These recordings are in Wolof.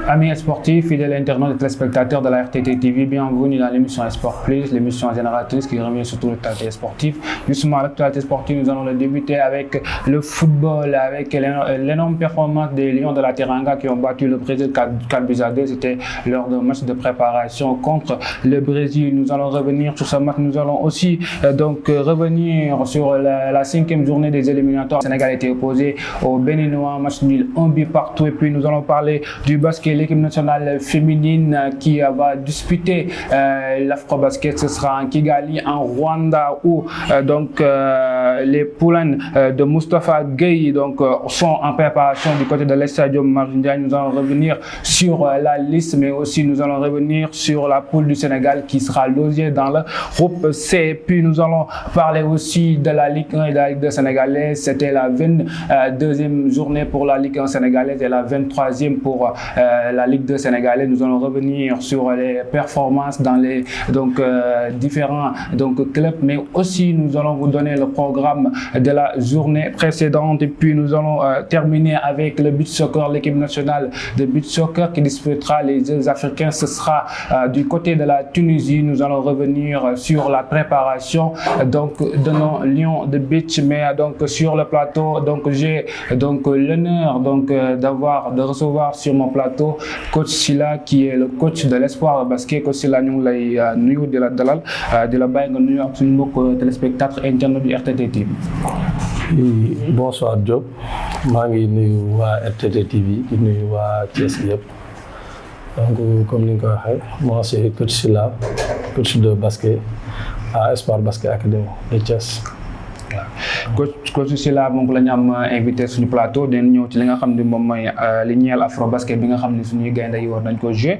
Amis sportifs, fidèles internautes et téléspectateurs de la RTT TV, bienvenue dans l'émission Sport Plus, l'émission génératrice qui revient sur toute l'actualité sportive. Justement, l'actualité sportive, nous allons le débuter avec le football, avec l'énorme performance des Lions de la Teranga qui ont battu le Brésil 4-2. C'était lors d'un match de préparation contre le Brésil. Nous allons revenir sur ce match. Nous allons aussi revenir sur la 5e journée des éliminatoires. Le Sénégal était opposé au Béninois, match nul, 1 but partout. Et puis nous allons parler du basket, l'équipe nationale féminine qui va disputer l'Afro-Basket. Ce sera en Kigali, en Rwanda, où les poulains de Moustapha Gueye sont en préparation du côté de l'Estadium Marindja. Nous allons revenir sur la liste, mais aussi nous allons revenir sur la poule du Sénégal qui sera logée dans le groupe C. Puis nous allons parler aussi de la Ligue 1 et de la Ligue 2 sénégalaise. C'était la 22e journée pour la Ligue 1 sénégalaise et la 23e pour la Ligue 2 sénégalaise. Nous allons revenir sur les performances dans les différents clubs, mais aussi nous allons vous donner le programme de la journée précédente. Et puis nous allons terminer avec le beach soccer, l'équipe nationale de beach soccer qui disputera les Jeux africains. Ce sera du côté de la Tunisie. Nous allons revenir sur la préparation de nos Lions de beach, mais sur le plateau j'ai l'honneur de recevoir sur mon plateau coach Sylla qui est le coach de l'Espoir Basket. Coach Sylla ñu ngi lay nuyu di la dalal di la bàyyi nga nuyu ak suñu mbokk téléspectateurs internautes du RTT TV. Bonsoir Diop, maa ngi nuyu waa RTT TV di nuyu waa Thiès yëpp. Donc comme ni nga ko waxee, moi c'est coach Sylla, coach de basket à Espoir Basket Academy de Thiès. Coach Sylla moom la ñu am invité suñu plateau dinañ ñëw ci li nga xam ne moom mooy li ñeel afro basket bi nga xam ne suñuy gaynde yi war nañ ko jouer,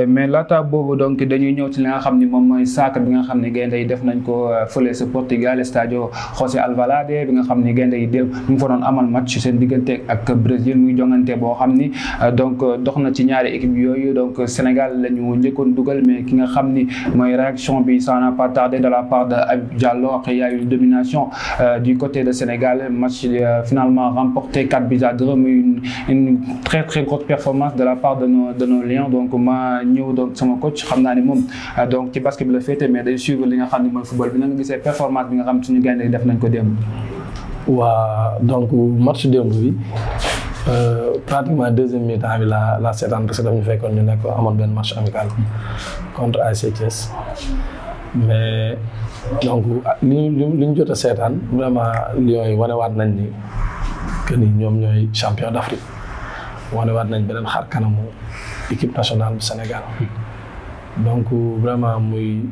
mais laata boobu dañuy ñëw ci li nga xam ne moom mooy sacre bi nga xam ne gaynde yi def nañ ko fële sa Portugal Stadio José Alvalade bi nga xam ne gaynde yi ñu ngi fa doon amal match seen diggante ak Brésil muy jongante boo xam ni dox na ci ñaari équipe yooyu. Sénégal la ñu njëkkoon dugal, mais ki nga xam ni mooy réaction bi ça n'a pas tardé de la part de Habib Diallo. Après il y a eu une domination du côté de Sénégal, match finalement remporté 4-2, mais une très très grosse performance de la part de nos Lions. Donc ma ñëw sama coach xam naa ni moom ci basket bi la féete, mais day suivre li nga xam ne mooy football bi. Na nga gisee performance bi nga xam suñu gaynde def nañ ko démb? Waa match démb bi pratiquement deuxième mi-temps bi la seetaan parce que daf ñu fekkoon ñu nekk amoon benn match amical contre ASC Thiès, mais li ñu jot a seetaan vraiment Lions yi wanewaat nañ ni que ni ñoom ñooy champion d'Afrique, wanewaat nañ beneen xar kanamu équipe nationale bu Sénégal. Donc vraiment muy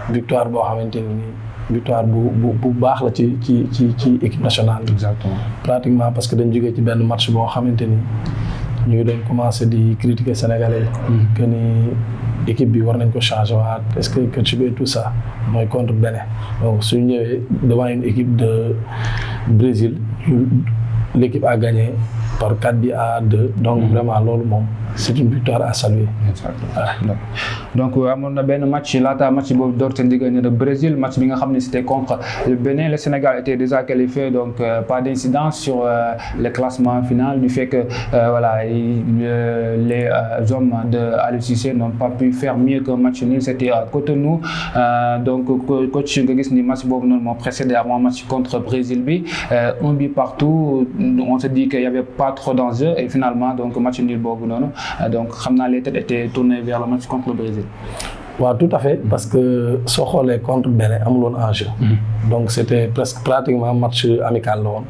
victoire boo xamante ni victoire bu baax la ci équipe nationale. Exactement. Pratiquement parce que dañ jógee ci benn match boo xamante ni ñu ngi doon commencé di critiquer Sénégalais que ni équipe bi war nañ ko changer waat, est-ce que coach bi et tout ça mooy contre Bénin. Donc suñu ñëwee devant une équipe de Brésil, l'équipe a gagné par 4-2. Donc vraiment loolu moom c'est une victoire à saluer. Exactement. Donc amoon na benn match laata match boobu door seen diggante de Brésil, match bi nga xam ne c'était contre le Bénin. Le Sénégal était déjà qualifié, donc pas d'incidence sur le classement final du fait que les hommes de Aliou Cissé n'ont pas pu faire mieux qu'un match nul. C'était à Cotonou. Donc coach nga gis ni match boobu noonu moo précédé avant match contre Brésil bi, 1 but partout. On se dit qu'il y avait pas trop d'enjeux et finalement match nul boobu noonu. Donc xam naa les têtes étaient tournées vers le match contre le Brésil. waaw tout à fait, parce que soo xoolee contre Bénin amul woon enjeu. Donc c'était pratiquement match amical la woon.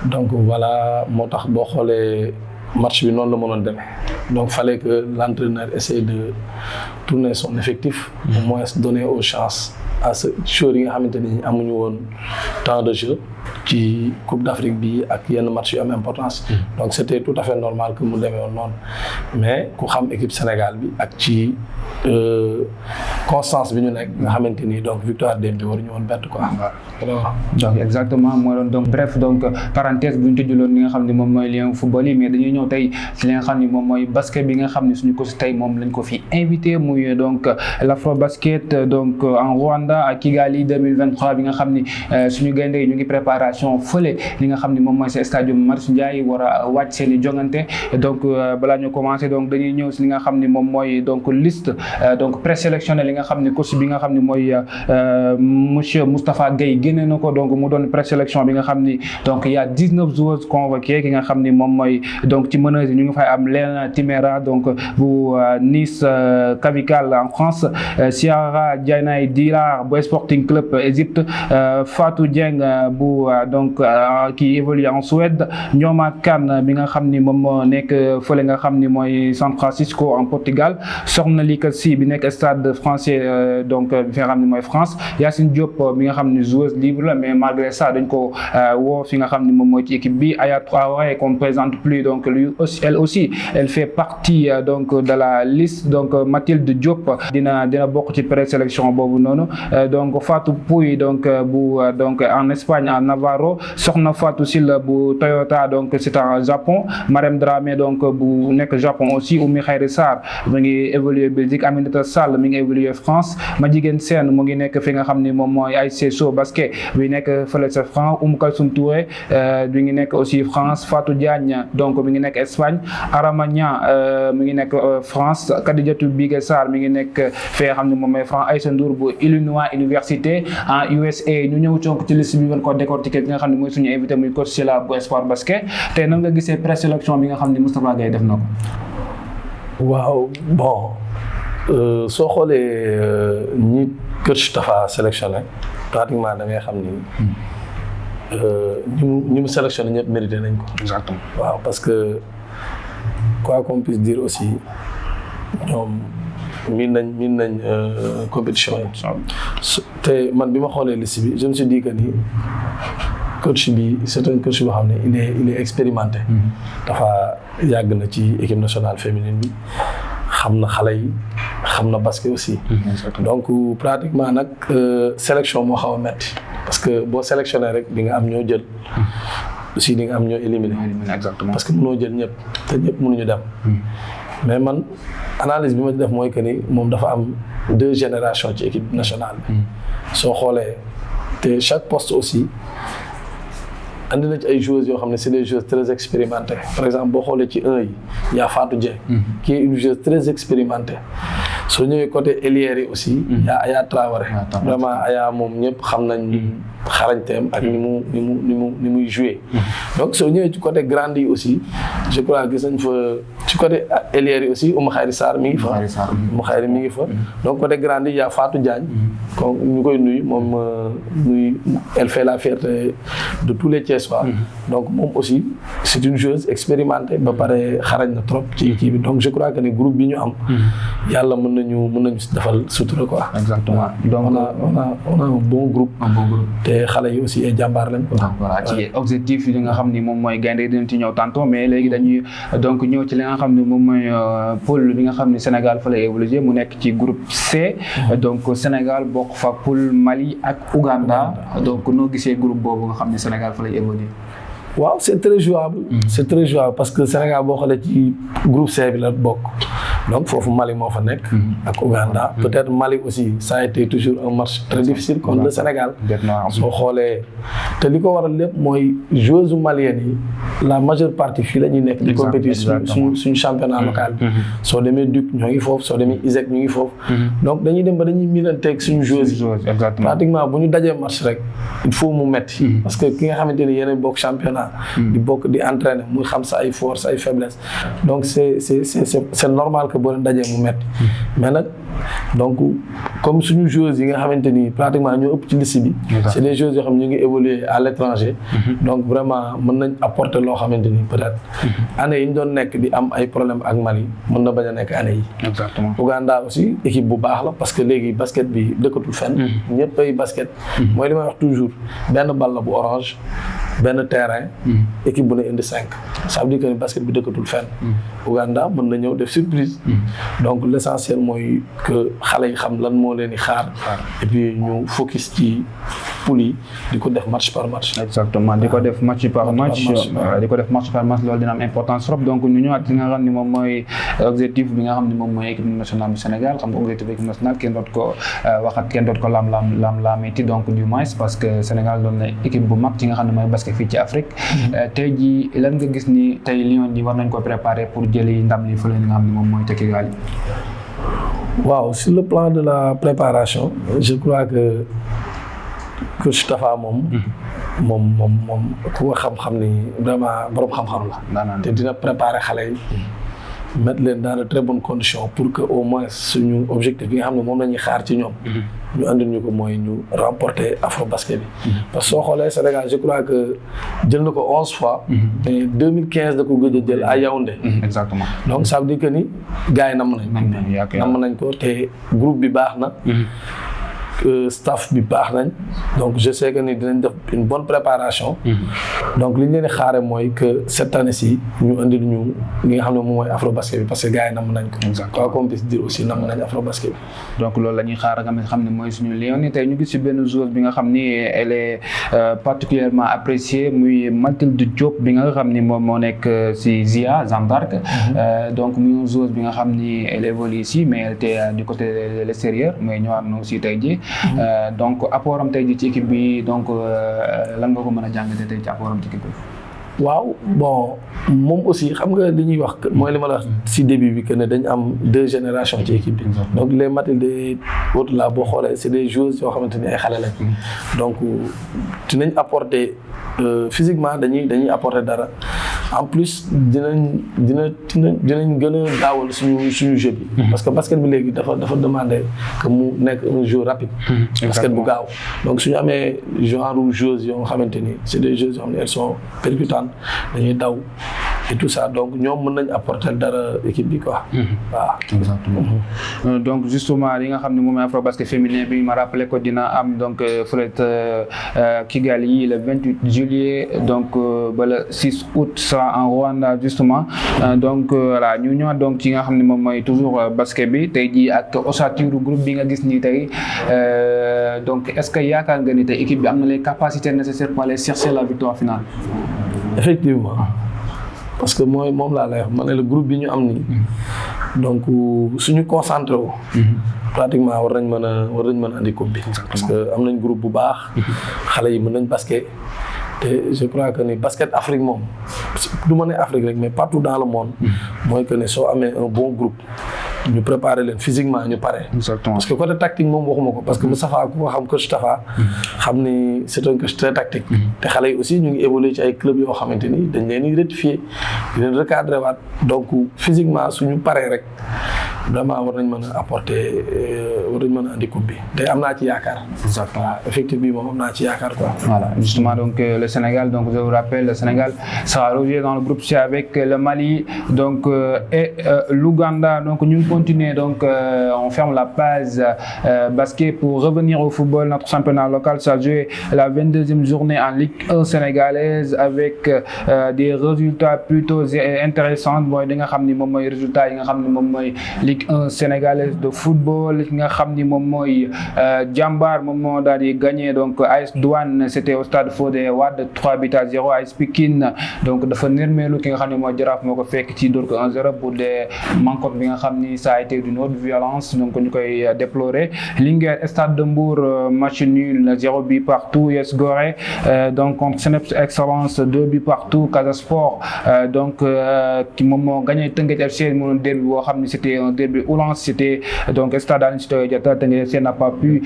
Donc voilà moo tax boo xoolee match bi noonu la mënoon demee. Donc fallait que l'entraîneur essaie de tourner son effectif, au moins donner aux chances à ce joueurs yi nga xamante ni amuñu woon temps de jeu ci Coupe d'Afrique bi ak yenn match yu am importance. Donc c'était tout à fait normal que mu demee woon noonu, mais ku xam équipe Sénégal bi ak ci constance bi ñu nekk nga xamante ni donc victoire démb bi waruñu woon bett quoi. donc exactement mooy doon donc bref parenthèse bu ñu tëjuloon li nga xam ne moom mooy lien football yi, mais dañuy ñëw tey ci li nga xam ne moom mooy basket bi nga xam ne suñu ko si tey moom lañ ko fi invité muy l'Afro Basket en Rwanda Ouganda à Kigali 2023 bi nga xam ni suñu gaynde yi ñu ngi préparation fële li nga xam ni moom mooy sa stadium Marius Ndiaye war a wàcc seen i jongante donc balaa ñu commencé donc dañuy ñëw si li nga xam ni moom mooy donc liste donc présélectionné li nga xam ni coach bi nga xam ni mooy monsieur Moustapha Gueye génne na ko donc mu doon présélection bi nga xam ni donc il y a 19 joueurs convoqués ki nga xam ni moom mooy donc ci meneuse ñu ngi fay am Léna Timéra donc bu Nice Cavical en France, Ciara Dianaye Dirar bu Sporting Club Égypte, Fatou Dieng bu donc qui évolue en Suède, Ndioma Kane bi nga xam ni moom moo nekk fële nga xam ni mooy San Francisco en Portugal, Sokhna Lika Sy bi nekk Stade Français donc fi nga xam ni mooy France, Yacine Diop bi nga xam ni joueuse libre la mais malgré ça dañ ko woo fi nga xam ni moom mooy ci équipe bi, Aya Traoré qu'on ne présente plus donc lui aussi elle aussi elle fait partie donc de la liste, donc Mathilde Diop dina bokk ci présélection boobu noonu, donc Fatou Pouye donc bu donc en Espagne à Navarro, Sokhna Fatou Sylla bu Toyota donc c'est en Japon, Marème Dramé donc bu nekk Japon aussi, Oumy Khayri Sarr mu ngi évoluer Belgique, Aminata Sall mi ngi évoluer France, Madjiguène Sène mu ngi nekk fi nga xam ni moom mooy ASC So Basket bi nekk fële sa France, Kalsoum Touré mi ngi nekk aussi France, Fatou Diagne donc mi ngi nekk Espagne, Arama Niang mi ngi nekk France, Kadijatou Bigué Sarr mi ngi nekk fi nga xam ne moom mooy France, Aïssa Ndour bu Illinois Université en USA. ñu ñëw conk ci liste bi ngeen ko décortiquer bi nga xam ne mooy suñu invité muy coach Sylla bu Espoir Basket tey nan nga gisee présélection bi nga xam ne Moustapha Gueye def na ko. waaw bon soo xoolee ñi coach Tafa sélectionné pratiquement da ngay xam ni ñu mu sélectionné ñëpp mérité nañ ko. Exactement. waaw parce que quoi qu'on puisse dire aussi ñoom miin nañ compétition yi. te man bi ma xoolee liste bi je me suis dit que ni coach bi c'est un coach boo xam ne il est expérimenté. dafa yàgg na ci équipe nationale féminine bi xam na xale yi xam na basket aussi. donc pratiquement nag sélection moo xaw a metti parce que boo sélectionné rek di nga am ñoo jël. aussi di nga am ñoo éliminé. Exactement. parce que mënoo jël ñëpp te ñëpp mënuñu dem. mais man analyse bi ma def mooy que ni moom dafa am 2 générations ci équipe nationale bi. soo xoolee te chaque poste aussi andi na ci ay joueuses yoo xam ne c'est des joueuses très expérimentées par exemple boo xoolee ci 1 yi y a Fatou Dieng. qui est une joueuse très expérimentée. soo ñëwee côté ailière yi aussi. y a Aya Traoré. vraiment Aya moom ñëpp xam nañ xarañteem ak ni muy jouer. donc soo ñëwee ci côté grande yi aussi je crois gis nañ fa ci côté ailière yi aussi Oumou Khayri Sarr mi ngi fa. Oumou Khayri mi ngi fa. donc côté grande yi y a Fatou Diagne. kon ñu koy nuyu moom elle fait la fierté de tous les Thiessois. donc moom aussi c'est une joueuse expérimentée ba pare xarañ na trop ci kii bi donc je crois que ni groupe bi ñu am. yàlla mën nañu defal sutura quoi. exactement donc on a un bon groupe. te xale yi aussi ay jàmbaar lañ. donc voilà ci objectif yi nga xam ni moom mooy gaynde dinañ ci ñëw tantôt mais léegi dañuy donc ñëw ci li nga xam ni moom mooy poule bi nga xam ni Sénégal fa lay évoluer mu nekk ci groupe C. donc Sénégal bokk fa poule Mali ak Ouganda. donc noo gisee groupe boobu nga xam ni Sénégal fa lay évoluer. waaw c'est très jouable. c'est très jouable parce que Sénégal boo xoolee ci groupe C bi la bokk. donc foofu Mali moo fa nekk. ak Ouganda. peut-être Mali aussi ça a été toujours un match très difficile contre le Sénégal. soo xoolee te li ko waral lépp mooy joueuses maliennes yi la majeure partie fii la ñuy nekk. di compétir suñu championnat local bi. soo demee Duc ñoo ngi foofu soo demee ISEC ñu ngi foofu. donc dañuy dem ba dañuy miinanteeg suñu joueuses yi. pratiquement bu ñu dajee match rek il faut mu metti parce que ki nga xamante ni yéen a bokk championnat. di bokk di entraîner muy xam sa ay force ay faiblesse donc c'est normal que boo leen dajee mu metti mais nag donc comme suñu joueuses yi nga xamante ni pratiquement ñoo ëpp ci liste bi c'est des joueuses yoo xam ne ñu ngi évoluer à l'étranger donc vraiment mën nañ apporter loo xamante ni peut-être année yi ñu doon nekk di am ay problème ak Mali mën na bañ a nekk année yi. exactement. Ouganda aussi équipe bu baax la parce que léegi basket bi dëkkatul fenn. ñëpp ay basket. mooy li may wax toujours benn bal la bu orange benn terrain. équipe bu ne indi 5. ça veut dire que ni basket bi dëkkatul fenn. Ouganda mën na ñëw def surprise. donc l'essentiel mooy que xale yi xam lan moo leen di xaar. et puis ñu focus ci poule yi di ko def match par match. exactement di ko def match par match di ko def match par match loolu dina am importance trop donc ñu ñëwaat ci nga xam ni moom mooy objectif bi nga xam ni moom mooy équipe nationale du Sénégal xam nga objectif équipe nationale kenn doot ko waxat kenn doot ko laamiti donc du moins parce que Sénégal doon na équipe bu mag ci nga xam ne mooy basket fii ci Afrique tey jii lan nga gis ni tey Lions yi war nañ ko préparer pour jëli ndam li fële nga xam ne moom mooy te Kigali. waaw sur le plan de la préparation je crois que coach Tafa moom ku ko xam-xam ni vraiment borom xam-xam la. te dina préparer xale yi. mettre leen dans de très bonnes conditions pour que au moins suñu objectif bi nga xam ne moom la ñuy xaar ci ñoom. ñu andil ñu ko mooy ñu remporter Afrobasket bi. parce que soo xoolee Sénégal je crois que jël na ko 11 fois. mais 2015 da ko gëj a jël à Yaoundé. exactement donc ça veut dire que ni gars yi namm nañ ko te groupe bi baax na. Staff bi baax nañ donc je sais que ni dinañ def une bonne préparation. donc li ñu leen di xaare mooy que cette année ci ñu andil ñu li nga xam ne moom mooy Afrobasket bi parce que gars yi namm nañ ko. quoi qu'on puisse dire aussi namm nañ Afrobasket bi. donc loolu la ñuy xaar nga xam ne mooy suñu Lions yi tey ñu gis ci benn joueuse bi nga xam ni elle est particulièrement appréciée muy Mathilde Diop bi nga xam ni moom moo nekk ci Zia Jeanne d'Arc. donc muy joueuse bi nga xam ni elle évolue ici mais elle était du côté de l'extérieur mais ñëwaat na aussi tey jii. donc apportam tey jii ci équipe bi donc lan nga ko mën a jàngatee tey ci apportam ci équipe bi. waaw bon moom aussi xam nga li ñuy wax mooy li ma la wax si début bi que ne dañu am 2 générations ci équipe bi. donc les Mathilde autres là boo xoolee c'est des joueuses yoo xamante ni ay xale lañ. donc dinañ apporter physiquement dañuy apporter dara en plus dinañ gën a gaawal suñu jeu bi. parce que basket bi léegi dafa demander que mu nekk un jeu rapide. basket bu gaaw donc suñu amee genre joueuses yoo xamante ni c'est des joueuses yoo xam ne elles sont percutantes dañuy daw et tout ça donc ñoom mën nañ apporter dara équipe bi quoi. waaw exactement. donc justement li nga xam ne moom mooy Afrobasket féminin bi ma rappelé ko dina am donc fële Kigali le 28 juillet donc ba le 6 août sera en Rwanda justement donc voilà ñu ñëwaat donc ci nga xam ne moom mooy toujours basket bi tey jii ak ossature groupe bi nga gis nii tey donc est-ce que yaakaar nga ni tey équipe bi am na les capacités nécessaires pour aller chercher la victoire finale. effectivement parce que moom laa lay wax ma ne le groupe bi ñu am nii donc suñu concentré wu. pratiquement war nañ mën a andi coupe bi. parce que am nañ groupe bu baax. xale yi mën nañ basket. te je crois que ni basket Afrique moom du ma ne Afrique rek mais partout dans le monde. mooy que ne soo amee un bon groupe. ñu préparer leen physiquement ñu pare. exactement parce que côté tactique moom waxuma ko parce que Moustapha ku ko xam coach Tafa. xam ni c'est un coach très tactique. te xale yi aussi ñu ngi évoluer ci ay clubs yoo xamante ni dañ leen di rectifier di leen recadrer waat donc physiquement suñu paree rek vraiment war nañ mën a apporter war nañ mën a andi coupe bi te am naa ci yaakaar. exactement effectivement moom am naa ci yaakaar quoi. voilà justement donc le Sénégal donc je vous rappelle le Sénégal sera logé dans le groupe C avec le Mali donc et l'Ouganda donc ñu continuer donc on ferme la page basket pour revenir au football. Notre championnat local s'est joué la 22e journée en Ligue 1 sénégalaise avec des résultats plutôt intéressants mooy di nga xam ni moom mooy résultats yi nga xam ni moom mooy Ligue 1 sénégalaise de football ki nga xam ni moom mooy Jambar moom moo daal di gagné donc AS Douane c'était au stade Fodé Wade 3-0 AS Pikine donc dafa nërmeelu ki nga xam ni mooy Jaraaf moo ko fekk ci dóor ko 1-0 pour des manquantes bi nga xam ni ça a été d'une haute violence donc ñu koy déplorer. Linguère Stade de Mbour match nul 0 but partout. US Gorée donc contre Seneps Excellence 2 buts partout. Casa Sport donc qui moom moo gagné Teungueth FC mu doon derby boo xam ni c'était un derby oulant c'était donc Stade Aline Sitoé Diatta Teungueth FC n'a pas pu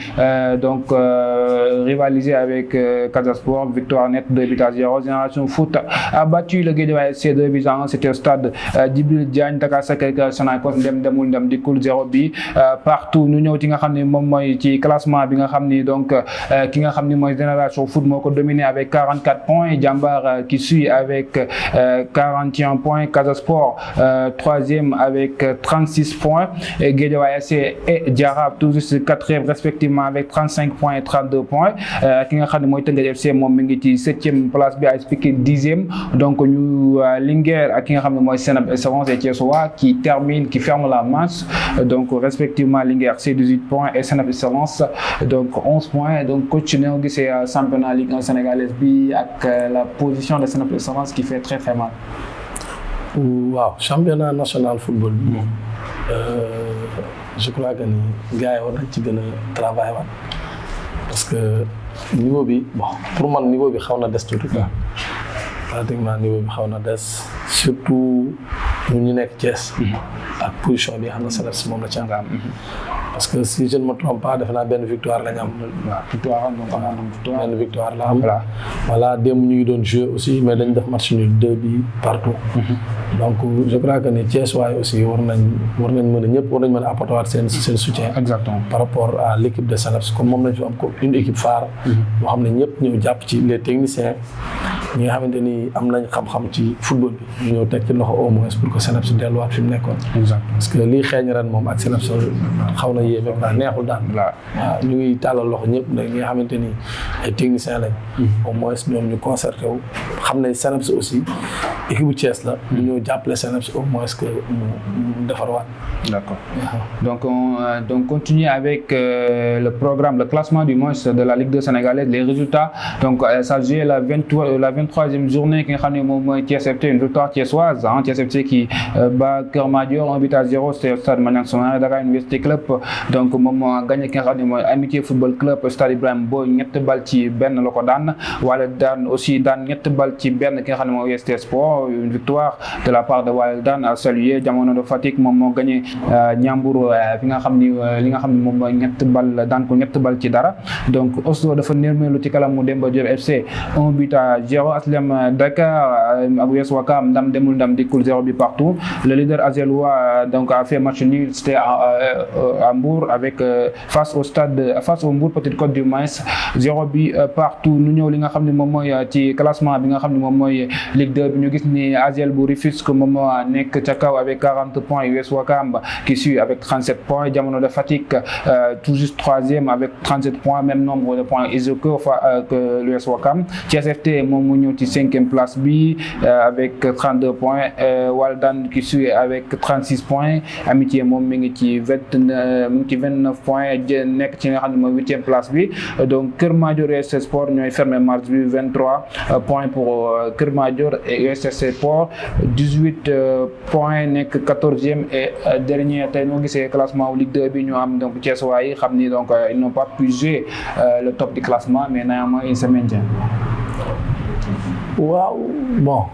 donc rivaliser avec Casa Sport. Victoire nette 2-0. Génération Foot a battu le Guédiawaye FC 2-1. C'était au stade Djibril Diagne. Dakar Sacré-Cœur Sonacos demul dikkul 0 bi partout. ñu ñëw ci nga xam ne moom mooy ci classement bi nga xam ni donc ki nga xam ni mooy Génération Foot moo ko dominé avec 44 points. Jambar qui suit avec 41 points. Casa Sport troisième avec 36 points. points. Et Guédiawaye FC et Diarra tout juste 4e respectivement avec 35 points et 32 points. Ki nga xam ne mooy Teungueth FC moom mi ngi ci 7e place bi AS Pikine 10e. Donc ñu Linguère ak ki nga xam ne mooy Senab Espérance et Thiessois qui ferme la marche. Donc respectivement Linguère c'est 18 points et Senab Espérance donc 11 points. Donc coach ne gisee championnat Ligue 1 sénégalaise bi ak la position de Senab Espérance qui fait très très mal. waaw championnat national football bi moom je crois que ni gars yi war nañ ci gën a travailler waat parce que niveau bi bon pour man niveau bi xaw na des tuuti quoi pratiquement niveau bi xaw na des surtout ñun ñu nekk Thiès ak position bi xam na Seneps moom la ci am parce que si je ne me trompe pas def naa benn victoire la ñu am. benn victoire la am. voilà démb ñu ngi doon jouer aussi mais dañ def match nul 2 bi partout. donc je crois que ni Thiès waaye aussi war nañ mën a ñëpp war nañ mën a apporter waat seen soutien. exactement par rapport à l' équipe de Seneps comme moom lañ fi am ko une équipe phare. boo xam ne ñëpp ñëw jàpp ci les techniciens ñi nga xamante ni am nañ xam-xam ci football bi ñu ñëw teg ci loxo au moins pour que Seneps delluwaat fi mu nekkoon. exactement parce que lii xeeñ ren moom ak Seneps xaw na yéeme quoi neexul daal. waaw ñu ngi tàllal loxo ñëpp nag ñi nga xamante ni ay techniciens lañ. au moins ñoom ñu concerté wu xam ne Seneps aussi équipe bu Thiès la. ñu ñëw jàppale Seneps au moins que mu defarwaat. d'accord donc on continue avec le programme le classement du moins de la Ligue 2 sénégalaise les résultats donc ça a joué la 23e journée ki nga xam ne moom mooy Thiès FC une victoire thiessoise Thiès FC qui bat Keur Madior 1-0 c'est stade Maniang Soumaré Dakar Université Club donc moom moo gagné ki nga xam ne mooy Amitié Football Club stade Ibrahima Boye 2-1 la ko daan wala daan aussi daan 2-1 ki nga xam ne mooy UST Sport une victoire de la part de Walel Dan à saluer Jamono de Fatick moom moo gagné Ndiambour fi nga xam ni li nga xam ne moom mooy 2-1 daan ko 2-1 ci dara donc Oslo dafa nërmeelu ci kalamu Demba Diop FC 1-0 Aslem Dakar ak US Ouakam ndam demul ndam dikkul 0 but partout le leader azellois donc a fait match nul c'était à Mbour avec face au Mbour Petite Côte du Maïs 0 but partout ñu ñëw li nga xam ne moom mooy ci classement bi nga xam ne moom mooy Ligue 2 bi ñu gis ni Asel bu Rufisque moom moo nekk ca kaw avec 40 points US Ouakam qui suit avec 37 points Jamono de Fatick tout juste 3e avec 37 points même nombre de points que l'US Ouakam Thiès FT moom mu ñëw ci 5e place bi avec 32 points Waldan qui suit avec 36 points Amitié moom mi ngi ci 29 points nekk ci nga xam ne mooy 8e place bi donc Keur Madior et UST Sport ñooy fermé marche bi 23 points pour Keur Madior et UST Sport 18 points nekk 14e et dernier tey ñoo gisee classement Ligue 2 bi ñu am donc Thiès waaye xam ni donc ils n'ont pas pu jouer le top du classement mais néanmoins ils se maintiennent. waaw bon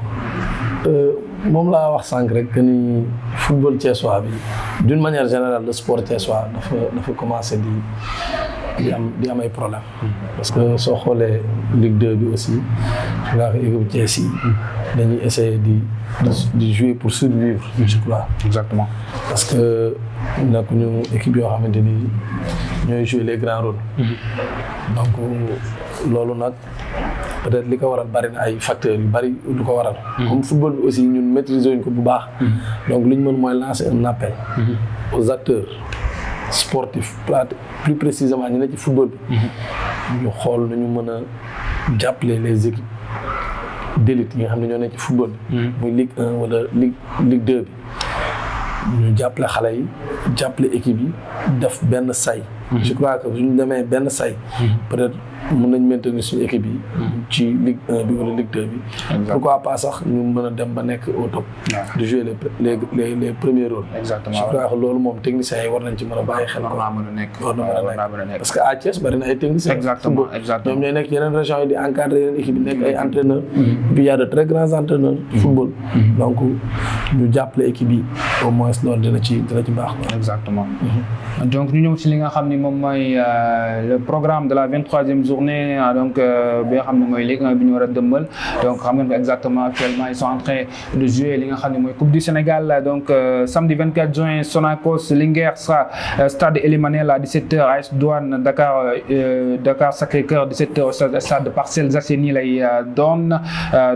moom laa wax sànq rek que ni football thiessois bi d'une manière générale le sport thiessois dafa commencé di am ay problème parce que soo xoolee Ligue 2 bi aussi je crois que équipe Thiès yi dañuy essayer di jouer pour survivre je crois. exactement parce que nag ñu équipe yoo xamante ni ñooy jouer les grands rôles. donc loolu nag peut-être li ko waral bari na ay facteurs yu bari lu ko waral. comme football bi aussi ñun maîtriser wuñ ko bu baax. donc li ñu mën mooy lancer un appel. aux acteurs sportifs plus précisément ñu ne ci football bi. ñu xool nu ñu mën a jàppale les équipes d'élite yi nga xam ne ñoo ne ci football bi. muy Ligue 1 wala Ligue 2 bi. ñu jàppale xale yi jàppale équipe yi def benn say. je crois que suñu demee benn say. peut-être mën nañ maintenir suñu équipe yi. ci Ligue 1 bi wala Ligue 2 bi. pourquoi pas sax ñu mën a dem ba nekk au top. de jouer les premiers rôles. exactement je crois que loolu moom techniciens yi war nañ ci mën a bàyyi xel. war naa mën a nekk parce que à Thiès bari na ay techniciens. exactement ñoom ñooy nekk yeneen régions yi di encadrer yeneen équipe yi nekk ay entraîneurs. puis y a de très grands entraîneurs. football donc ñu jàppale équipe yi au moins loolu dina ci baax. exactement donc ñu ñëw ci li nga xam ni moom mooy le programme de la 23e journée journée donc bi nga xam ne mooy Ligue 1 bi ñu war a dëmbal donc xam ngeen ko exactement actuellement ils sont en train de jouer li nga xam ne mooy Coupe du Sénégal donc samedi 24 juin Sonacos Linguère sera stade Elimanel à 17h AS Douane Dakar Sacré-Cœur 17h stade Parcelles Assainies lay doon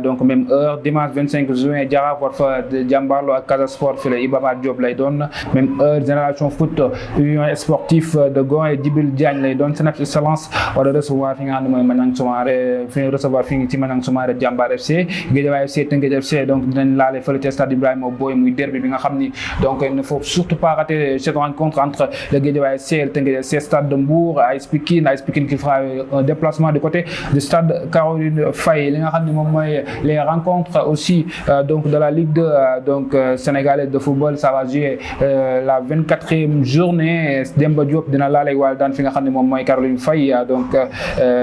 donc même heure dimanche 25 juin Jaraaf war fa jàmbaarloo ak Casa Sport fi la Iba Mar Diop lay doon même heure Génération Foot Union sportif de Gon et Djibril Diagne lay doon Sénégal Excellence war a recevoir fi nga xam ne mooy Maniang Soumaré fi recevoir fi ci Maniang Soumaré Jambar FC Guédiawaye FC Teungueth FC donc dinañ laale fële ca stade Ibrahima Boye muy derby bi nga xam ni donc il ne faut surtout pas rater cette rencontre entre le Guédiawaye FC et le Teungueth FC stade de Mbour AS Pikine qui fera un déplacement du côté du stade Caroline Faye li nga xam ne moom mooy les rencontres aussi donc de la Ligue 2 donc sénégalaise de football ça va jouer la 24e journée Demba Diop dina laale wala daan fi nga xam ne moom mooy Caroline Faye donc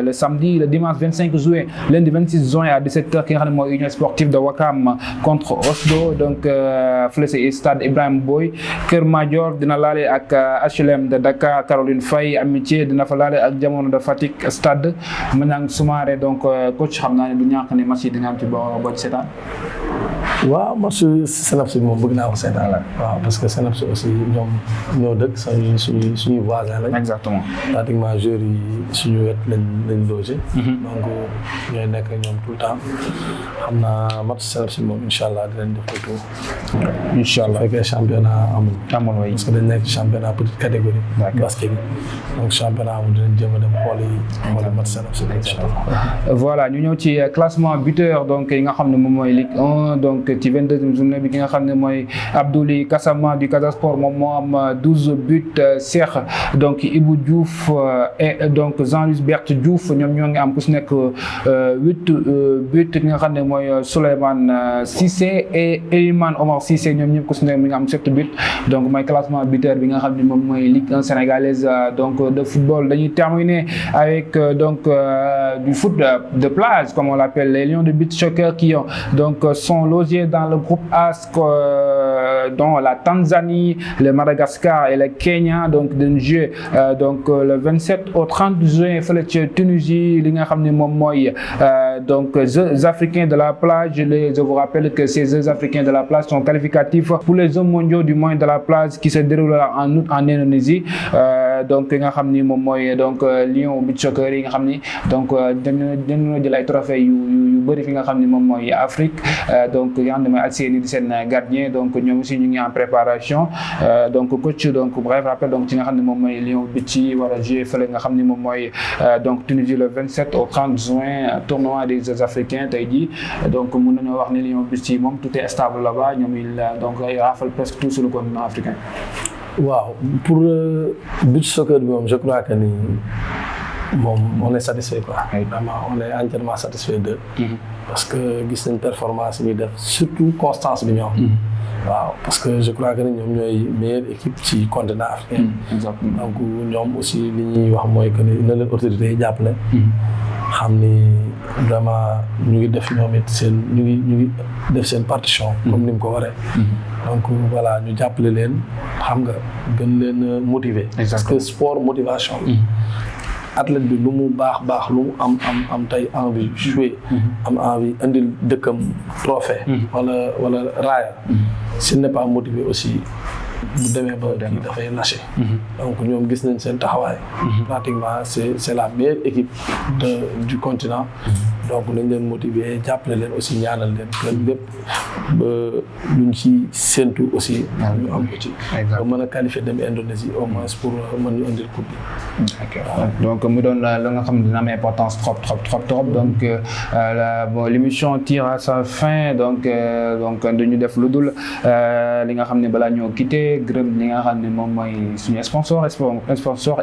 le samedi le dimanche 25 juin lundi 26 juin à 17h ki nga xam ne mooy Union sportive de Ouakam contre Oslo donc fële ci stade Ibrahima Boye Kër Madior dina laale ak HLM de Dakar Caroline Faye Amitié dina fa laale ak Jamono de Fatick stade Maniang Soumaré donc coach xam naa ne du ñàkk ne match yi di nga am ci boo ci seetaan. waaw match Sénaps bi moom bëgg naa ko seetaan la waaw parce que Sénaps aussi ñoom ñoo dëkk suñuy voisin lañ. exactement pratiquement joueurs yi suñu wet lañ logé. donc ñooy nekk ñoom tout le temps xam naa match Sénaps bi moom incha allah dinañ def le tour. incha allah fekkee championnat amul. waay parce que dañ nekk championnat petite catégorie. basket bi donc championnat amul dinañ jéem a dem xooli match Sénaps bi incha allah. voilà ñu ñëw ci classement buteur donc yi nga xam ne moom mooy Ligue 1 donc ci 22e journée bi ki nga xam ne mooy Abdoulaye Gassama du Casa Sport moom moo am 12 buts Cheikh donc Ibou Diouf et donc Jean-Louis Berthe Diouf ñoom ñoo ngi am ku si nekk 8 buts ki nga xam ne mooy Souleymane Cissé et Elimane Omar Cissé ñoom ñëpp ku si nekk mi nga am 7 buts donc mooy classement buteur bi nga xam ne moom mooy Ligue 1 sénégalaise donc de football dañuy terminer avec donc du foot de plage comme on l'appelle les Lions de Beach Soccer qui donc sont logés dans le groupe A dont la Tanzanie, le Madagascar et le Kenya donc dañu jouer donc le 27 au 30 juin fële ca Tunisie li nga xam ne moom mooy donc Jeux africains de la plage je vous rappelle que ces Jeux africains de la plage sont qualificatifs pour les Jeux mondiaux du moins de la plage qui se déroulera en août en Indonésie donc nga xam ni moom mooy donc Lions Beach Soccer yi nga xam ni donc dañu jël ay trophées yu bëri fi nga xam ni moom mooy Afrique donc yi nga xam ne mooy Alseni di seen gardien donc ñoom aussi ñu ngi en préparation donc coach donc bref rappel donc ci nga xam ne moom mooy Lions Beach yi war a jouer fële nga xam ni moom mooy donc Tunisie le 27 au 30 juin tournoi des Jeux africains tey jii donc mën nañoo wax ni Lions Beach yi moom tout est stable là-bas ñoom donc ils raflent presque tout sur le continent africain. waaw pour beach soccer bi moom je crois que ni moom on est satisfait quoi. vraiment on est entièrement satisfait d'eux. parce que gis nañ performance yi def surtout constance bi ñoom. waaw parce que je crois que ni ñoom ñooy meilleure équipe ci continent africain. exactement donc ñoom aussi li ñuy wax mooy que ni na leen autorités yi jàppale. xam ni vraiment ñu ngi def ñoom it seen ñu ngi def seen partition. comme ni mu ko waree. donc voilà ñu jàppale leen xam nga gën leen motiver. parce que sport motivation. athlète bi lu mu baax lu mu am tey envie jouer am envie indil dëkkam trophée wala raaya s'il n'est pas motivé aussi bu demee ba kii dafay lâché donc ñoom gis nañ seen taxawaay pratiquement c'est la meilleure équipe du continent donc nañ leen motiver jàppale leen aussi ñaanal leen que lépp ba luñ ci séntu aussi ñu am ko ci ba mën a qualifier dem Indonésie au moins pour mën ñu indil coupe bi donc mu doon la nga xam ne dina am importance trop donc l'émission tire à sa fin donc dañu def lu dul li nga xam ne balaa ñoo quitter gërëm li nga xam ne moom mooy suñu sponsor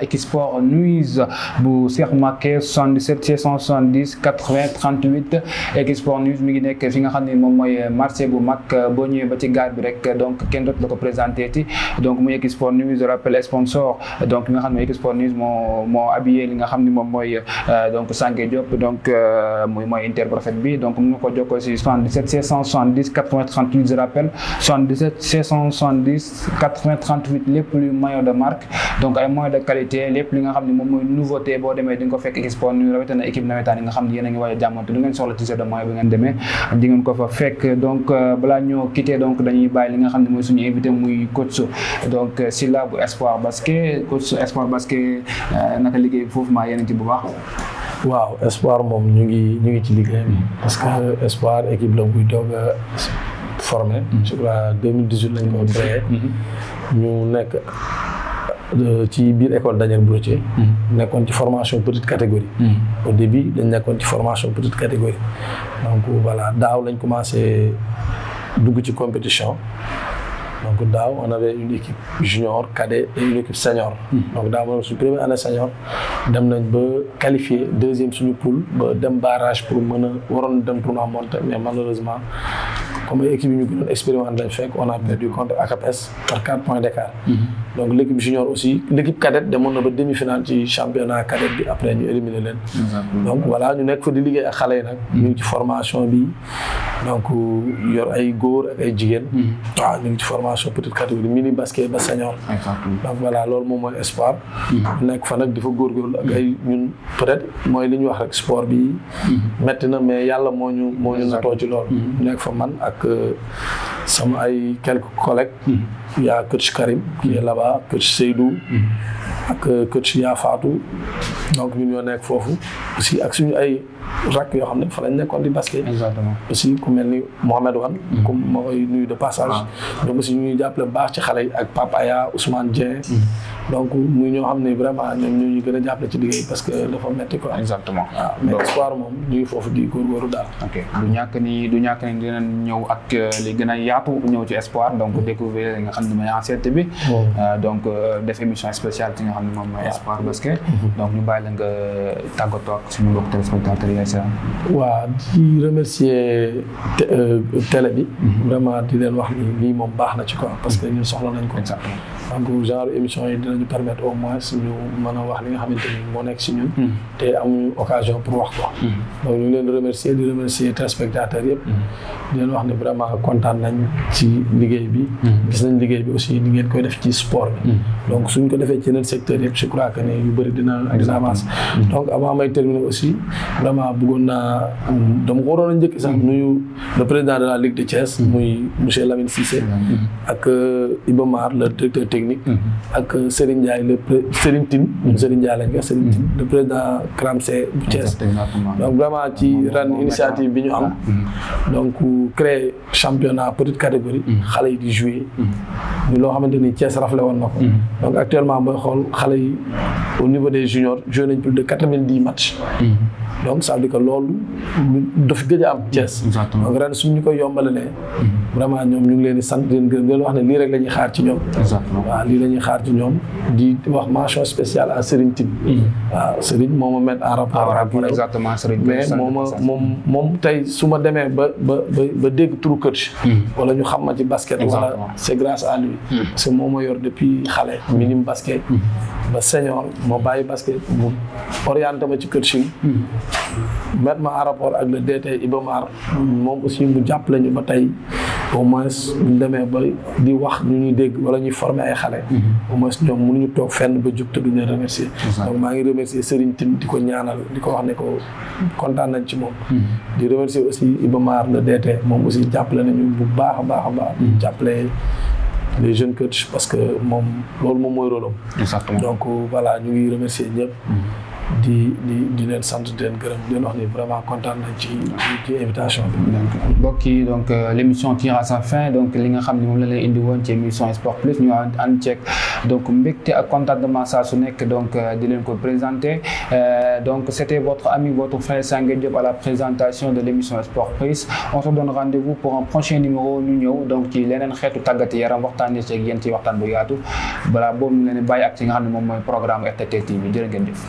Equisport News bu Cheikh Macké 77 670 80 38 Equisport News mi ngi nekk fi nga xam ne moom mooy marché bu mag boo ñëwee ba ci gare bi rek donc kenn dootu la ko présenté ti donc muy Equisport News je rappelle sponsor donc li nga xam ne Equisport News moo habillé li nga xam ne moom mooy donc Sanké Diop donc mooy interprofète bi donc mu nga ko jokkoo si 77 670 80 38 je rappelle 77 670 80-38 lépp luy maillot de marque donc ay maillot de qualité lépp li nga xam ne moom mooy nouveauté boo demee di nga ko fekk Equisport ñu rawatina équipe nawetaan yi nga xam ne yéen a ngi waaj a jàmmante lu ngeen soxla t-shirt de maillot bi ngeen demee di ngeen ko fa fekk donc balaa ñoo quitté donc dañuy bàyyi li nga xam ne mooy suñu invité muy coach donc Sylla bu Espoir Basket coach Espoir Basket naka liggéey bi foofu maa yéen a ci bu baax. waaw Espoir moom ñu ngi ci liggéey bi parce que Espoir équipe la buy doog a formé je crois 2018 lañ ko créé ñu nekk ci biir école Daniel Brottier nekkoon ci formation petite catégorie au début dañ nekkoon ci formation petite catégorie donc voilà daaw lañ commencé dugg ci compétition donc daaw on avait une équipe junior cadet et une équipe senior donc daaw moom suñu première année senior dem nañ ba qualifié deuxième suñu poule ba dem barrage pour mën a waroon dem tournoi monté mais malheureusement comme équipe yi ñu gënoon expérimenté lañ fekk on a perdu contre ACAPES par 4 points d'écart donc l'équipe junior aussi l'équipe cadette demoon na ba demi-finale ci championnat cadet bi après ñu éliminer leen donc voilà ñu nekk fa di liggéey ak xale yi nag ñu ngi ci formation bi donc yor ay góor ak ay jigéen waaw ñu ngi ci formation petite catégorie mini basket ba senior donc voilà loolu moom mooy Espoir nekk fa nag di fa góorgóorlu ak ay ñun peut-être mooy li ñu wax rek sport bi metti na mais yàlla moo ñu natoo ci loolu nekk fa man ak sama ay quelques collègues il y a coach Karim qui est là-bas coach Seydou ak coach Yafatou donc ñun ñoo nekk foofu aussi ak suñu ay rak yoo xam ne fa lañ nekkoon di basket aussi ku mel ni Mohamed Wan comme ma koy nuyu de passage donc aussi ñu ñuy jàppale baax ci xale yi ak Papaya Ousmane Dieng donc muy ñoo xam ne vraiment ñoom ñu gën a jàppale ci liggéey parce que dafa metti quoi exactement waaw mais Espoir moom ñu ngi foofu di góorgóorlu daal ok du ñàkk ni dinañ ñëw ak li gën a yaatu ñëw ci Espoir donc découvrir li nga xam ne mooy ancienneté bi donc def émission spéciale ci nga xam ne moom mooy Espoir Basket donc ñu bàyyi la nga tàggatoo ak suñu mbokk téléspectateurs yi waaw di remercier télé bi vraiment di leen wax ni lii moom baax na ci quoi parce que ñun soxla nañ ko donc genre émission yi dinañu permettre au moins ñu mën a wax li nga xamante ni moo nekk si ñun te amuñu occasion pour wax ko donc ñu ngi leen remercier di remercier téléspectateurs yëpp di leen wax ne vraiment kontaan nañ ci liggéey bi gis nañ liggéey bi aussi ni ngeen koy def ci sport bi donc suñ ko defee ci yeneen secteur yëpp je crois que ne yu bëri dina avancer donc avant may terminer aussi vraiment bëggoon naa dama ko waroon a njëkk sax nuyu le président de la Ligue de Thiès muy monsieur Lamine Cissé ak Iba Mar le directeur technique ak Serigne Ndiaye Serigne Tine Serigne Ndiaye lañ ko Serigne Tine le président CRAMC bu Thiès donc vraiment ci ren initiative bi ñu am donc créer championnat petite catégorie xale yi di jouer ñu loo xamante ni Thiès raflé woon na ko donc actuellement booy xool xale yi au niveau des juniors joué nañ plus de 90 matchs donc ça veut dire que loolu dafa gëj a am Thiès donc ren suñu ñu koy yombalalee vraiment ñoom ñu ngi leen di sant di leen gërëm di leen wax ne lii rek la ñuy xaar ci ñoom waaw lii la ñuy xaar ci ñoom di wax mention spéciale à Serigne Tine waaw Serigne moo ma mettre en rapport exactement Serigne mais moom tey su ma demee ba dégg turu coach wala ñu xam ma ci basket wala c'est grâce à lui parce que moo ma yor depuis xale minime basket ba senior moo bàyyi basket mu orienté ma ci coaching mettre ma en rapport ak le DT Iba Mar moom aussi mu jàppale ñu ba tey au moins ñu demee ba di wax ñu ñuy dégg wala ñuy former ay xale au moins ñoom mënuñu toog fenn ba jug te duñu leen remercier donc maa ngi remercier Serigne Tine di ko ñaanal di ko wax ne ko kontaan nañ ci moom di remercier aussi Iba Mar le DT moom aussi jàppale nañu bu baax a baax jàppale les jeunes coachs parce que moom loolu moom mooy rôle am donc voilà ñu ngi remercier ñëpp di leen sant di leen gërëm di leen wax ni vraiment kontaan nañ ci invitation bi. donc mbokk yi donc l'émission tire à sa fin donc li nga xam ne moom la lay indi woon ci émission Sport Plus ñu ànd ceeg donc mbégte ak contentement saa su nekk donc di leen ko présenter donc c'était votre ami votre frère Sangué Diop à la présentation de l'émission Sport Plus on se donne rendez-vous pour un prochain numéro ñu ñëw donc ci leneen xeetu tàggati yaram waxtaanee ci ak yéen ci waxtaan bu yaatu balaa boobu ñu leen di bàyyi ak ci nga xam ne moom mooy programme RTT TV jërë ngeen jëf.